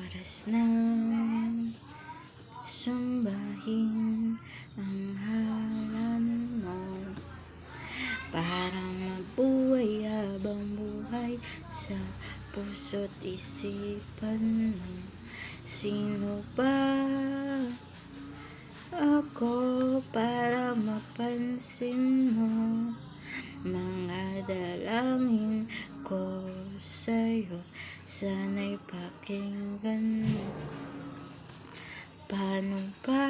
Oras ng sambahin ang ngalan mo, para mabuhay habang buhay sa puso't isipan mo. Sino ba ako para mapansin mo? Mga dalangin ko sa'yo, sana'y pakinggan mo. Paano ba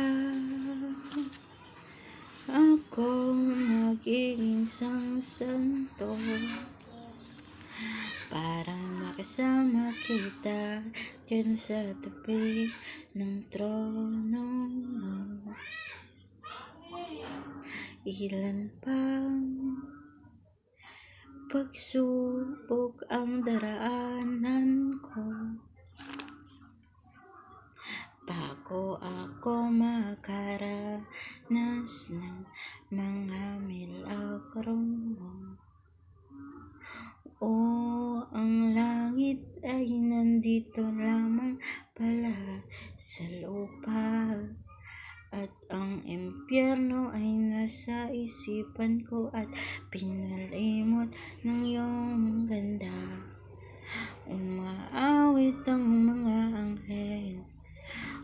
ako magiging santo para makasama kita dyan sa tabi ng trono mo? Ilan pang pagsubok ang daraanan ko bago ako makaranas ng mga milagro mo. O ang langit ay nandito lamang pala sa lupa, at ang impyerno ay nasa isipan ko at pinalimot ng iyong ganda. Umaawit ang mga anghel,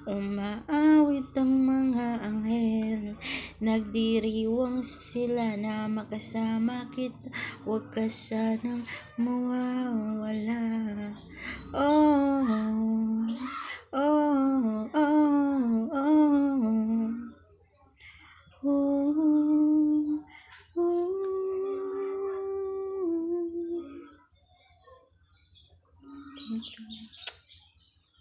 umaawit ang mga anghel, nagdiriwang sila na makasama kita, huwag ka sanang mawawala. Oh,